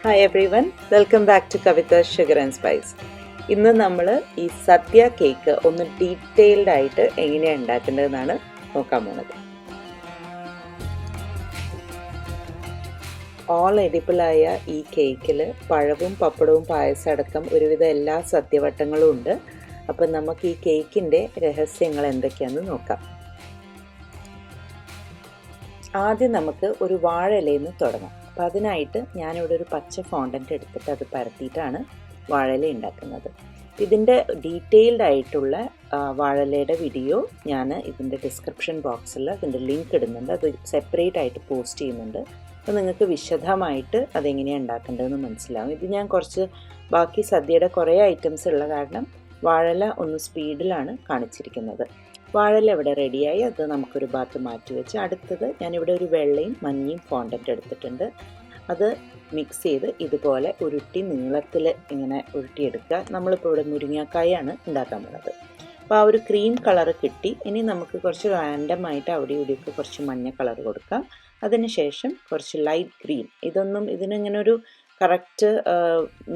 Hi everyone, welcome back to Kavita's Sugar and Spice. ഇന്ന് നമ്മൾ ഈ സദ്യ കേക്ക് ഒന്ന് ഡീറ്റെയിൽഡ് ആയിട്ട് എങ്ങനെയാണ് ഉണ്ടാക്കേണ്ടതെന്നാണ് നോക്കാൻ പോകുന്നത്. ഓൾ എഡിബിളായ ഈ കേക്കിൽ പഴവും പപ്പടവും പായസം അടക്കം ഒരുവിധ എല്ലാ സദ്യവട്ടങ്ങളും ഉണ്ട്. അപ്പം നമുക്ക് ഈ കേക്കിൻ്റെ രഹസ്യങ്ങൾ എന്തൊക്കെയാണെന്ന് നോക്കാം. ആദ്യം നമുക്ക് ഒരു വാഴയിലയിൽ നിന്ന് തുടങ്ങാം. അപ്പോൾ അതിനായിട്ട് ഞാനിവിടെ ഒരു പച്ച ഫോണ്ടൻ്റ് എടുത്തിട്ട് അത് പരത്തിയിട്ടാണ് വാഴയില ഉണ്ടാക്കുന്നത്. ഇതിൻ്റെ ഡീറ്റെയിൽഡ് ആയിട്ടുള്ള വാഴയിലയുടെ വീഡിയോ ഞാൻ ഇതിൻ്റെ ഡിസ്ക്രിപ്ഷൻ ബോക്സിൽ അതിൻ്റെ ലിങ്ക് ഇടുന്നുണ്ട്. അത് സെപ്പറേറ്റ് ആയിട്ട് പോസ്റ്റ് ചെയ്യുന്നുണ്ട്. അപ്പോൾ നിങ്ങൾക്ക് വിശദമായിട്ട് അതെങ്ങനെയാണ് ഉണ്ടാക്കേണ്ടതെന്ന് മനസ്സിലാവും. ഇത് ഞാൻ കുറച്ച് ബാക്കി സദ്യയുടെ കുറേ ഐറ്റംസ് ഉള്ള കാരണം വാഴയില ഒന്ന് സ്പീഡിലാണ് കാണിച്ചിരിക്കുന്നത്. വാഴയില ഇവിടെ റെഡിയായി. അത് നമുക്കൊരു ഭാഗത്ത് മാറ്റി വെച്ച് അടുത്തത് ഞാനിവിടെ ഒരു വെള്ളയും മഞ്ഞയും ഫോണ്ടൻ്റ് എടുത്തിട്ടുണ്ട്. അത് മിക്സ് ചെയ്ത് ഇതുപോലെ ഉരുട്ടി നീളത്തിൽ ഇങ്ങനെ ഉരുട്ടിയെടുക്കുക. നമ്മളിപ്പോൾ ഇവിടെ മുരിങ്ങാക്കായാണ് ഉണ്ടാക്കാൻ പോകുന്നത്. അപ്പോൾ ആ ഒരു ക്രീം കളർ കിട്ടി. ഇനി നമുക്ക് കുറച്ച് റാൻഡമായിട്ട് അവിടെ ഇവിടെയൊക്കെ കുറച്ച് മഞ്ഞ കളർ കൊടുക്കാം. അതിനുശേഷം കുറച്ച് ലൈറ്റ് ഗ്രീൻ. ഇതിനിങ്ങനെ ഒരു കറക്റ്റ്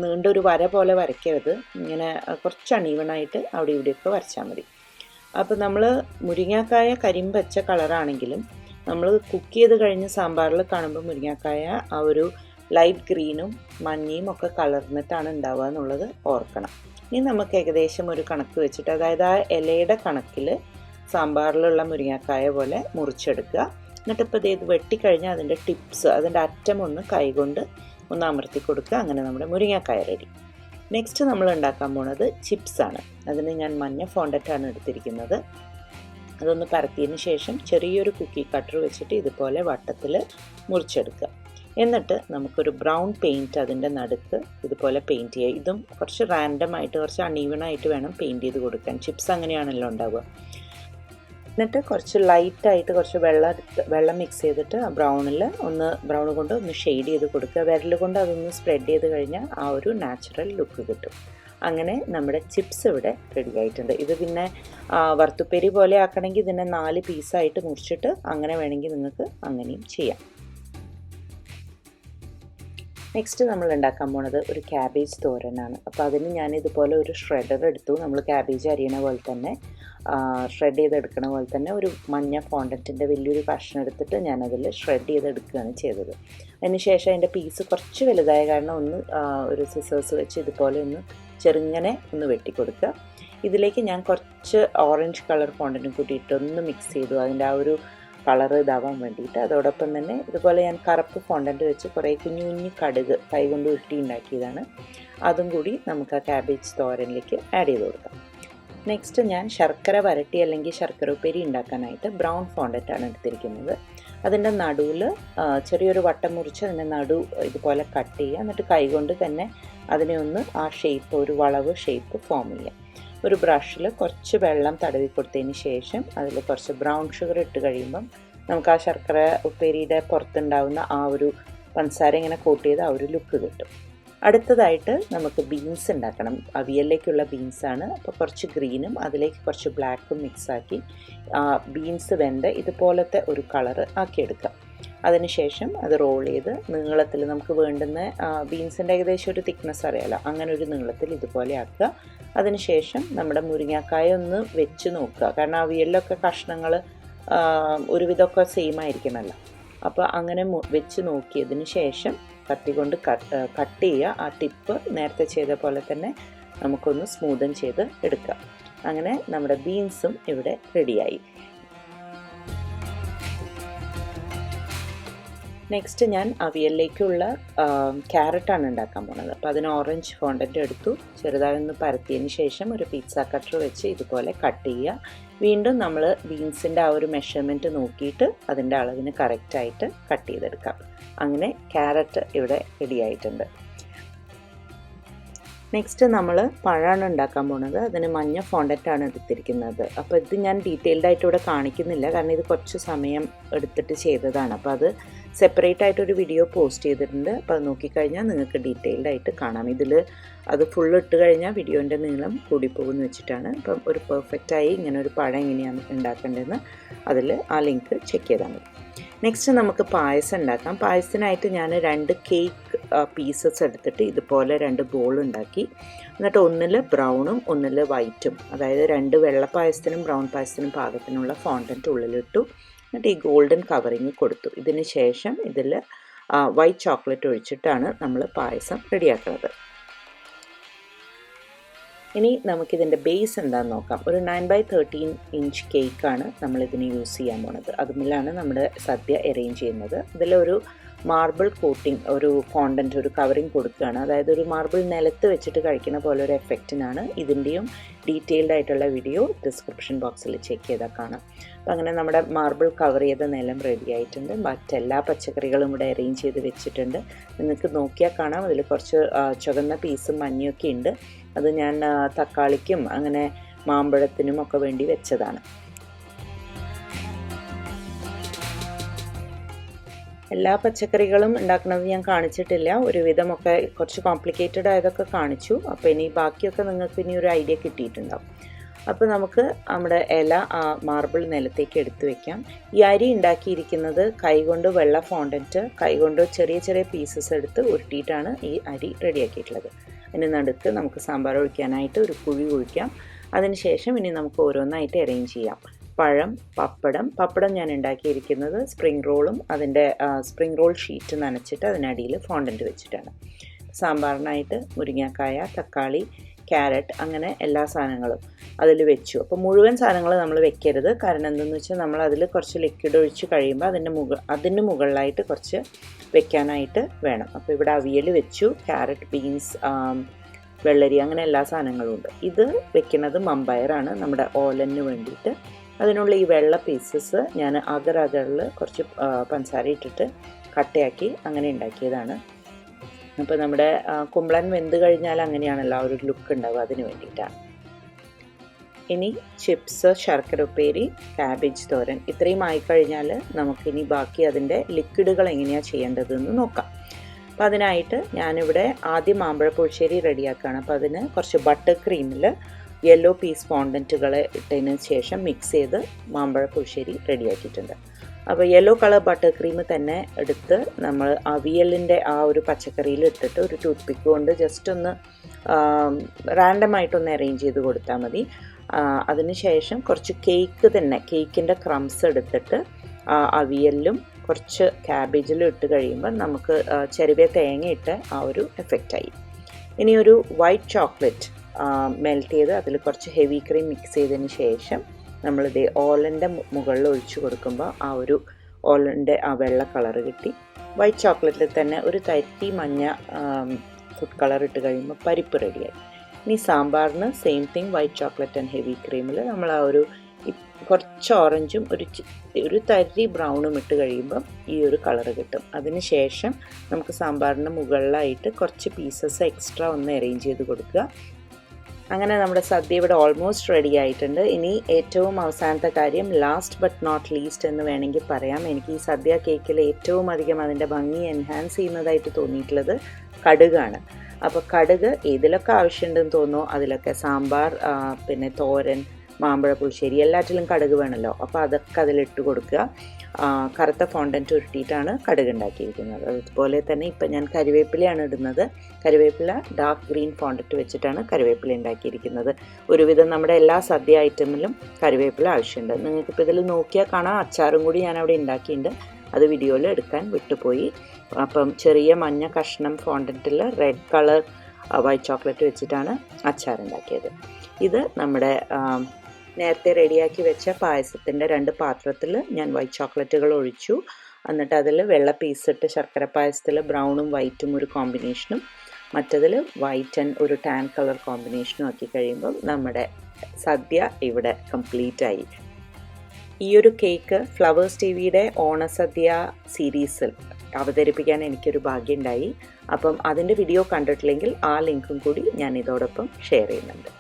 നീണ്ടൊരു വര പോലെ വരയ്ക്കരുത്. ഇങ്ങനെ കുറച്ച് അണീവണായിട്ട് അവിടെ ഇവിടെയൊക്കെ വരച്ചാൽ മതി. അപ്പോൾ നമ്മൾ മുരിങ്ങാക്കായ കരിമ്പച്ച കളറാണെങ്കിലും നമ്മൾ കുക്ക് ചെയ്ത് കഴിഞ്ഞ് സാമ്പാറിൽ കാണുമ്പോൾ മുരിങ്ങാക്കായ ആ ഒരു ലൈറ്റ് ഗ്രീനും മഞ്ഞയും ഒക്കെ കലർന്നിട്ടാണ് ഉണ്ടാവുക എന്നുള്ളത് ഓർക്കണം. ഇനി നമുക്ക് ഏകദേശം ഒരു കണക്ക് വെച്ചിട്ട്, അതായത് ആ ഇലയുടെ കണക്കിൽ സാമ്പാറിലുള്ള മുരിങ്ങാക്കായ പോലെ മുറിച്ചെടുക്കുക. എന്നിട്ട് ഇപ്പോൾ ഇത് വെട്ടിക്കഴിഞ്ഞാൽ അതിൻ്റെ ടിപ്സ്, അതിൻ്റെ അറ്റം ഒന്ന് കൈകൊണ്ട് ഒന്ന് അമർത്തി കൊടുക്കുക. അങ്ങനെ നമ്മുടെ മുരിങ്ങാക്കായ റെഡി. നെക്സ്റ്റ് നമ്മൾ ഉണ്ടാക്കാൻ പോണത് ചിപ്സാണ്. അതിന് ഞാൻ മഞ്ഞ ഫോണ്ടറ്റാണ് എടുത്തിരിക്കുന്നത്. അതൊന്ന് പരത്തിയതിന് ശേഷം ചെറിയൊരു കുക്കി കട്ടർ വെച്ചിട്ട് ഇതുപോലെ വട്ടത്തിൽ മുറിച്ചെടുക്കുക. എന്നിട്ട് നമുക്കൊരു ബ്രൗൺ പെയിൻറ്റ് അതിൻ്റെ നടുക്ക് ഇതുപോലെ പെയിൻറ്റ് ചെയ്യുക. ഇതും കുറച്ച് റാൻഡമായിട്ട് കുറച്ച് അണീവണായിട്ട് വേണം പെയിൻറ്റ് ചെയ്ത് കൊടുക്കാൻ. ചിപ്സ് അങ്ങനെയാണല്ലോ ഉണ്ടാവുക. എന്നിട്ട് കുറച്ച് ലൈറ്റായിട്ട് കുറച്ച് വെള്ളം മിക്സ് ചെയ്തിട്ട് ആ ബ്രൗൺ കൊണ്ട് ഒന്ന് ഷെയ്ഡ് ചെയ്ത് കൊടുക്കുക. വിരൽ കൊണ്ട് അതൊന്ന് സ്പ്രെഡ് ചെയ്ത് കഴിഞ്ഞാൽ ആ ഒരു നാച്ചുറൽ ലുക്ക് കിട്ടും. അങ്ങനെ നമ്മുടെ ചിപ്സ് ഇവിടെ റെഡി ആയിട്ടുണ്ട്. ഇത് പിന്നെ വറുത്തുപ്പേരി പോലെ ആക്കണമെങ്കിൽ ഇതിനെ 4 പീസായിട്ട് മുറിച്ചിട്ട് അങ്ങനെ വേണമെങ്കിൽ നിങ്ങൾക്ക് അങ്ങനെയും ചെയ്യാം. നെക്സ്റ്റ് നമ്മൾ ഉണ്ടാക്കാൻ പോണത് ഒരു ക്യാബേജ് തോരനാണ്. അപ്പോൾ അതിന് ഞാനിതുപോലെ ഒരു ഷ്രെഡർ എടുത്തു. നമ്മൾ ക്യാബേജ് അരിയണ പോലെ തന്നെ ഷ്രെഡ് ചെയ്തെടുക്കണ പോലെ തന്നെ ഒരു മഞ്ഞ ഫോണ്ടൻറ്റിൻ്റെ വലിയൊരു കഷ്ണം എടുത്തിട്ട് ഞാനതിൽ ഷ്രെഡ് ചെയ്തെടുക്കുകയാണ് ചെയ്തത്. അതിന് ശേഷം അതിൻ്റെ പീസ് കുറച്ച് വലുതായ കാരണം ഒരു സിസേഴ്സ് വെച്ച് ഇതുപോലെ ചെറുങ്ങനെ ഒന്ന് വെട്ടിക്കൊടുക്കുക. ഇതിലേക്ക് ഞാൻ കുറച്ച് ഓറഞ്ച് കളർ ഫോണ്ടൻറ്റും കൂട്ടിയിട്ട് ഒന്ന് മിക്സ് ചെയ്തു, അതിൻ്റെ ആ ഒരു കളർ ഇതാവാൻ വേണ്ടിയിട്ട്. അതോടൊപ്പം തന്നെ ഇതുപോലെ ഞാൻ കറുപ്പ് ഫോണ്ടൻറ്റ് വെച്ച് കുറേ കുഞ്ഞു കുഞ്ഞു കടുക് കൈകൊണ്ട് ഉരുട്ടി ഉണ്ടാക്കിയതാണ്. അതും കൂടി നമുക്ക് ആ ക്യാബേജ് തോരനിലേക്ക് ആഡ് ചെയ്ത് കൊടുക്കാം. നെക്സ്റ്റ് ഞാൻ ശർക്കര വരട്ടി അല്ലെങ്കിൽ ശർക്കര ഉപ്പേരി ഉണ്ടാക്കാനായിട്ട് ബ്രൗൺ ഫോണ്ടറ്റാണ് എടുത്തിരിക്കുന്നത്. അതിൻ്റെ നടുവിൽ ചെറിയൊരു വട്ടം മുറിച്ച് അതിൻ്റെ ഇതുപോലെ കട്ട് ചെയ്യുക. എന്നിട്ട് കൈകൊണ്ട് തന്നെ അതിനെ ഒന്ന് ആ ഷേപ്പ്, ഒരു വളവ് ഷേപ്പ് ഫോം ചെയ്യുക. ഒരു ബ്രഷിൽ കുറച്ച് വെള്ളം തടവി കൊടുത്തതിന് ശേഷം അതിൽ കുറച്ച് ബ്രൗൺ ഷുഗർ ഇട്ട് കഴിയുമ്പം നമുക്ക് ആ ശർക്കര ഉപ്പേരിയുടെ പുറത്തുണ്ടാവുന്ന ആ ഒരു പഞ്ചസാര ഇങ്ങനെ കോട്ട് ചെയ്ത് ആ ഒരു ലുക്ക് കിട്ടും. അടുത്തതായിട്ട് നമുക്ക് ബീൻസ് ഉണ്ടാക്കണം. അവിയലിലേക്കുള്ള ബീൻസാണ്. അപ്പോൾ കുറച്ച് ഗ്രീനും അതിലേക്ക് കുറച്ച് ബ്ലാക്കും മിക്സാക്കി ബീൻസ് വെന്ത് ഇതുപോലത്തെ ഒരു കളറ് ആക്കിയെടുക്കാം. അതിനുശേഷം അത് റോൾ ചെയ്ത് നീളത്തിൽ നമുക്ക് വേണ്ടുന്ന ബീൻസിൻ്റെ ഏകദേശം ഒരു തിക്നെസ് അറിയാലോ, അങ്ങനെ ഒരു നീളത്തിൽ ഇതുപോലെ ആക്കുക. അതിനുശേഷം നമ്മുടെ മുരിങ്ങാക്കായ ഒന്ന് വെച്ച് നോക്കുക. കാരണം അവിയലിലൊക്കെ കഷ്ണങ്ങൾ ഒരുവിധമൊക്കെ സെയിം ആയിരിക്കണമല്ലോ. അപ്പോൾ അങ്ങനെ വെച്ച് നോക്കിയതിന് ശേഷം കത്തി കൊണ്ട് കട്ട് ചെയ്യുക. ആ ടിപ്പ് നേരത്തെ ചെയ്ത പോലെ തന്നെ നമുക്കൊന്ന് സ്മൂതൻ ചെയ്ത് എടുക്കാം. അങ്ങനെ നമ്മുടെ ബീൻസും ഇവിടെ റെഡിയായി. നെക്സ്റ്റ് ഞാൻ അവിയലിലേക്കുള്ള ക്യാരറ്റാണ് ഉണ്ടാക്കാൻ പോകുന്നത്. അപ്പോൾ അതിന് ഓറഞ്ച് ഫോണ്ടൻ്റ് എടുത്തു. ചെറുതായൊന്ന് പരത്തിയതിന് ശേഷം ഒരു പിസ്സ കട്ടർ വെച്ച് ഇതുപോലെ കട്ട് ചെയ്യുക. വീണ്ടും നമ്മൾ ബീൻസിൻ്റെ ആ ഒരു മെഷർമെൻറ്റ് നോക്കിയിട്ട് അതിൻ്റെ അളവിന് കറക്റ്റായിട്ട് കട്ട് ചെയ്തെടുക്കാം. അങ്ങനെ ക്യാരറ്റ് ഇവിടെ റെഡി ആയിട്ടുണ്ട്. നെക്സ്റ്റ് നമ്മൾ പഴമാണ് ഉണ്ടാക്കാൻ പോകുന്നത്. അതിന് മഞ്ഞ ഫോണ്ടറ്റാണ് എടുത്തിരിക്കുന്നത്. അപ്പോൾ ഇത് ഞാൻ ഡീറ്റെയിൽഡായിട്ട് ഇവിടെ കാണിക്കുന്നില്ല, കാരണം ഇത് കുറച്ച് സമയം എടുത്തിട്ട് ചെയ്തതാണ്. അപ്പോൾ അത് സെപ്പറേറ്റ് ആയിട്ടൊരു വീഡിയോ പോസ്റ്റ് ചെയ്തിട്ടുണ്ട്. അപ്പോൾ അത് നോക്കിക്കഴിഞ്ഞാൽ നിങ്ങൾക്ക് ഡീറ്റെയിൽഡായിട്ട് കാണാം. അത് ഫുൾ ഇട്ട് കഴിഞ്ഞാൽ വീഡിയോൻ്റെ നീളം കൂടിപ്പോകുമെന്ന് വെച്ചിട്ടാണ്. അപ്പം ഒരു പെർഫെക്റ്റായി ഇങ്ങനെ ഒരു പഴം എങ്ങനെയാണ് ഉണ്ടാക്കേണ്ടതെന്ന് അതിൽ ആ ലിങ്ക് ചെക്ക് ചെയ്താൽ മതി. നെക്സ്റ്റ് നമുക്ക് പായസം ഉണ്ടാക്കാം. പായസത്തിനായിട്ട് ഞാൻ 2 കേക്ക് പീസസ് എടുത്തിട്ട് ഇതുപോലെ 2 ബോൾ ഉണ്ടാക്കി. എന്നിട്ട് ഒന്നിൽ ബ്രൗണും ഒന്നിൽ വൈറ്റും, അതായത് 2 വെള്ളപ്പായസത്തിനും ബ്രൗൺ പായസത്തിനും പാകത്തിനുള്ള ഫോണ്ടൻറ്റ് ഉള്ളിലിട്ടു. എന്നിട്ട് ഈ ഗോൾഡൻ കവറിങ് കൊടുത്തു. ഇതിന് ശേഷം ഇതിൽ വൈറ്റ് ചോക്ലേറ്റ് ഒഴിച്ചിട്ടാണ് നമ്മൾ പായസം റെഡിയാക്കുന്നത്. ഇനി നമുക്കിതിൻ്റെ ബേസ് എന്താണെന്ന് നോക്കാം. ഒരു 9x13 ഇഞ്ച് കേക്കാണ് നമ്മളിതിന് യൂസ് ചെയ്യാൻ പോണത്. അതുമില്ലാണ് നമ്മുടെ സദ്യ അറേഞ്ച് ചെയ്യുന്നത്. ഇതിലൊരു മാർബിൾ കോട്ടിങ്, ഒരു ഫോണ്ടൻറ്റ്, ഒരു കവറിങ് കൊടുക്കുകയാണ്. അതായത് ഒരു മാർബിൾ നിലത്ത് വെച്ചിട്ട് കഴിക്കുന്ന പോലെ ഒരു എഫക്റ്റിനാണ്. ഇതിൻ്റെയും ഡീറ്റെയിൽഡ് ആയിട്ടുള്ള വീഡിയോ ഡിസ്ക്രിപ്ഷൻ ബോക്സിൽ ചെക്ക് ചെയ്താൽ കാണാം. അപ്പോൾ അങ്ങനെ നമ്മുടെ മാർബിൾ കവർ ചെയ്ത നിലം റെഡി ആയിട്ടുണ്ട്. മറ്റെല്ലാ പച്ചക്കറികളും ഇവിടെ അറേഞ്ച് ചെയ്ത് വെച്ചിട്ടുണ്ട്. നിങ്ങൾക്ക് നോക്കിയാൽ കാണാം അതിൽ കുറച്ച് ചുവന്ന പീസും മഞ്ഞയൊക്കെ ഉണ്ട്. അത് ഞാൻ തക്കാളിക്കും അങ്ങനെ മാമ്പഴത്തിനും ഒക്കെ വേണ്ടി വെച്ചതാണ്. എല്ലാ പച്ചക്കറികളും ഉണ്ടാക്കുന്നത് ഞാൻ കാണിച്ചിട്ടില്ല. ഒരുവിധമൊക്കെ കുറച്ച് കോംപ്ലിക്കേറ്റഡ് ആയതൊക്കെ കാണിച്ചു. അപ്പോൾ ഇനി ബാക്കിയൊക്കെ നിങ്ങൾക്ക് ഇനി ഒരു ഐഡിയ കിട്ടിയിട്ടുണ്ടാവും. അപ്പോൾ നമുക്ക് നമ്മുടെ ഇല മാർബിൾ നിലത്തേക്ക് എടുത്തു വെക്കാം. ഈ അരി ഉണ്ടാക്കിയിരിക്കുന്നത് കൈകൊണ്ട് വെള്ള ഫോണ്ടൻറ്റ് കൈകൊണ്ട് ചെറിയ ചെറിയ പീസസ് എടുത്ത് ഉരുട്ടിയിട്ടാണ് ഈ അരി റെഡിയാക്കിയിട്ടുള്ളത്. അതിന് നടുക്ക് നമുക്ക് സാമ്പാർ ഒഴിക്കാനായിട്ട് ഒരു കുഴി ഒഴിക്കാം. അതിനുശേഷം ഇനി നമുക്ക് ഓരോന്നായിട്ട് അറേഞ്ച് ചെയ്യാം. പഴം, പപ്പടം ഞാൻ ഉണ്ടാക്കിയിരിക്കുന്നത് സ്പ്രിംഗ് റോളും അതിൻ്റെ സ്പ്രിംഗ് റോൾ ഷീറ്റ് നനച്ചിട്ട് അതിനടിയിൽ ഫോണ്ടൻറ്റ് വെച്ചിട്ടാണ്. സാമ്പാറിനായിട്ട് മുരിങ്ങക്കായ, തക്കാളി, ക്യാരറ്റ്, അങ്ങനെ എല്ലാ സാധനങ്ങളും അതിൽ വെച്ചു. അപ്പോൾ മുഴുവൻ സാധനങ്ങൾ നമ്മൾ വെക്കരുത്. കാരണം എന്തെന്ന് വെച്ചാൽ നമ്മൾ അതിൽ കുറച്ച് ലിക്വിഡ് ഒഴിച്ച് കഴിയുമ്പോൾ അതിന് മുകളിലായിട്ട് കുറച്ച് വെക്കാനായിട്ട് വേണം. അപ്പോൾ ഇവിടെ അവിയൽ വെച്ചു, ക്യാരറ്റ്, ബീൻസ്, വെള്ളരി, അങ്ങനെ എല്ലാ സാധനങ്ങളും ഉണ്ട്. ഇത് വെക്കുന്നത് മമ്പയറാണ് നമ്മുടെ ഓലന് വേണ്ടിയിട്ട്. അതിനുള്ള ഈ വെള്ള പീസസ് ഞാൻ അകറിൽ കുറച്ച് പഞ്ചസാര ഇട്ടിട്ട് കട്ടയാക്കി അങ്ങനെ ഉണ്ടാക്കിയതാണ്. അപ്പോൾ നമ്മുടെ കുമ്പളൻ വെന്ത് കഴിഞ്ഞാൽ അങ്ങനെയാണല്ലോ ഒരു ലുക്ക് ഉണ്ടാവുക, അതിന് വേണ്ടിയിട്ടാണ്. ഇനി ചിപ്സ്, ശർക്കര ഉപ്പേരി, ക്യാബേജ് തോരൻ, ഇത്രയും ആയിക്കഴിഞ്ഞാൽ നമുക്കിനി ബാക്കി അതിൻ്റെ ലിക്വിഡുകൾ എങ്ങനെയാണ് ചെയ്യേണ്ടതെന്ന് നോക്കാം. അപ്പോൾ അതിനായിട്ട് ഞാനിവിടെ ആദ്യം മാമ്പഴ പുളിശ്ശേരി റെഡിയാക്കുകയാണ്. അപ്പോൾ അതിന് കുറച്ച് ബട്ടർ ക്രീമിൽ യെല്ലോ പീസ് ഫോണ്ടൻറ്റുകളെ ഇട്ടതിന് ശേഷം മിക്സ് ചെയ്ത് മാമ്പഴ പുളിശ്ശേരി റെഡിയാക്കിയിട്ടുണ്ട്. അപ്പോൾ യെല്ലോ കളർ ബട്ടർ ക്രീം തന്നെ എടുത്ത് നമ്മൾ അവിയലിൻ്റെ ആ ഒരു പച്ചക്കറിയിൽ ഇട്ടിട്ട് ഒരു ടൂത്ത് പിക്ക് കൊണ്ട് ജസ്റ്റ് ഒന്ന് റാൻഡമായിട്ടൊന്ന് അറേഞ്ച് ചെയ്ത് കൊടുത്താൽ മതി. അതിനുശേഷം കുറച്ച് കേക്കിൻ്റെ ക്രംസ് എടുത്തിട്ട് അവിയലിലും കുറച്ച് ക്യാബേജിലും ഇട്ട് കഴിയുമ്പോൾ നമുക്ക് ചെറിയ തേങ്ങയിട്ട് ആ ഒരു എഫക്റ്റായി. ഇനി ഒരു വൈറ്റ് ചോക്ലേറ്റ് മെൽറ്റ് ചെയ്ത് അതിൽ കുറച്ച് ഹെവി ക്രീം മിക്സ് ചെയ്തതിന് ശേഷം നമ്മളിത് ഓലൻ്റെ മുകളിൽ ഒഴിച്ചു കൊടുക്കുമ്പോൾ ആ ഒരു ഓലൻ്റെ ആ വെള്ള കളറ് കിട്ടി. വൈറ്റ് ചോക്ലേറ്റിൽ തന്നെ ഒരു തരി മഞ്ഞ ഫുഡ് കളർ ഇട്ട് കഴിയുമ്പോൾ പരിപ്പ് റെഡിയായി. ഇനി സാമ്പാറിന് same thing, white chocolate and heavy ക്രീമിൽ നമ്മൾ ആ ഒരു കുറച്ച് ഓറഞ്ചും ഒരു തരി ബ്രൗണും ഇട്ട് കഴിയുമ്പം ഈ ഒരു കളറ് കിട്ടും. അതിന് ശേഷം നമുക്ക് സാമ്പാറിന് മുകളിലായിട്ട് കുറച്ച് പീസസ് എക്സ്ട്രാ ഒന്ന് അറേഞ്ച് ചെയ്ത് കൊടുക്കുക. അങ്ങനെ നമ്മുടെ സദ്യ ഇവിടെ ഓൾമോസ്റ്റ് റെഡി ആയിട്ടുണ്ട്. ഇനി ഏറ്റവും അവസാനത്തെ കാര്യം, ലാസ്റ്റ് ബട്ട് നോട്ട് ലീസ്റ്റ് എന്ന് വേണമെങ്കിൽ പറയാം, എനിക്ക് ഈ സദ്യ കേക്കിൽ ഏറ്റവും അധികം അതിൻ്റെ ഭംഗി എൻഹാൻസ് ചെയ്യുന്നതായിട്ട് തോന്നിയിട്ടുള്ളത് കടുകാണ്. അപ്പോൾ കടുക് ഏതിലൊക്കെ ആവശ്യമുണ്ടെന്ന് തോന്നുന്നു അതിലൊക്കെ സാമ്പാർ, പിന്നെ തോരൻ, മാമ്പഴ പുളിശ്ശേരി, എല്ലാറ്റിലും കടുക് വേണമല്ലോ. അപ്പോൾ അതൊക്കെ അതിലിട്ട് കൊടുക്കുക. കറുത്ത ഫോണ്ടൻറ്റ് ഉരുട്ടിയിട്ടാണ് കടുക് ഉണ്ടാക്കിയിരിക്കുന്നത്. അതുപോലെ തന്നെ ഇപ്പം ഞാൻ കരിവേപ്പിലയാണ് ഇടുന്നത്. കരിവേപ്പില ഡാർക്ക് ഗ്രീൻ ഫോണ്ടൻറ്റ് വെച്ചിട്ടാണ് കരിവേപ്പില ഉണ്ടാക്കിയിരിക്കുന്നത്. ഒരുവിധം നമ്മുടെ എല്ലാ സദ്യ ഐറ്റമിലും കരിവേപ്പില ആവശ്യമുണ്ട്. നിങ്ങൾക്കിപ്പോൾ ഇതിൽ നോക്കിയാൽ കാണാം, അച്ചാറും കൂടി ഞാൻ അവിടെ ഉണ്ടാക്കിയിട്ടുണ്ട്. അത് വീഡിയോയിൽ എടുക്കാൻ വിട്ടുപോയി. അപ്പം ചെറിയ മഞ്ഞ കഷ്ണം ഫോണ്ടൻറ്റിൽ റെഡ് കളർ വൈറ്റ് ചോക്ലേറ്റ് വെച്ചിട്ടാണ് അച്ചാറുണ്ടാക്കിയത്. ഇത് നമ്മുടെ നേരത്തെ റെഡിയാക്കി വെച്ച പായസത്തിൻ്റെ 2 പാത്രത്തിൽ ഞാൻ വൈറ്റ് ചോക്ലേറ്റുകൾ ഒഴിച്ചു. എന്നിട്ട് അതിൽ വെള്ള പീസിട്ട് ശർക്കര പായസത്തിൽ ബ്രൗണും വൈറ്റും ഒരു കോമ്പിനേഷനും മറ്റതിൽ വൈറ്റ് ആൻഡ് ഒരു ടാൻ കളർ കോമ്പിനേഷനും ആക്കി കഴിയുമ്പോൾ നമ്മുടെ സദ്യ ഇവിടെ കംപ്ലീറ്റ് ആയി. ഈ ഒരു കേക്ക് ഫ്ലവേഴ്സ് ടിവിയുടെ ഓണസദ്യ സീരീസിൽ അവതരിപ്പിക്കാൻ എനിക്കൊരു ഭാഗ്യമുണ്ടായി. അപ്പം അതിൻ്റെ വീഡിയോ കണ്ടിട്ടില്ലെങ്കിൽ ആ ലിങ്കും കൂടി ഞാൻ ഇതോടൊപ്പം ഷെയർ ചെയ്യുന്നുണ്ട്.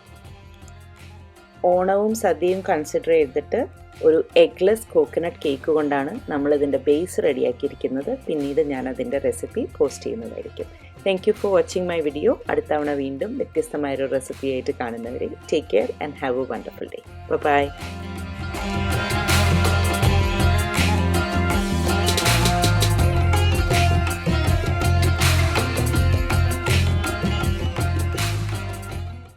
ഓണവും സദ്യയും കൺസിഡർ ചെയ്തിട്ട് ഒരു എഗ്ലെസ് കോക്കനട്ട് കേക്ക് കൊണ്ടാണ് നമ്മളിതിൻ്റെ ബേസ് റെഡിയാക്കിയിരിക്കുന്നത്. പിന്നീട് ഞാൻ അതിൻ്റെ റെസിപ്പി പോസ്റ്റ് ചെയ്യുന്നതായിരിക്കും. Thank you for watching my video. അടുത്ത തവണ വീണ്ടും വ്യത്യസ്തമായൊരു റെസിപ്പിയായിട്ട് കാണുന്നവരെ take care and have a wonderful day. By.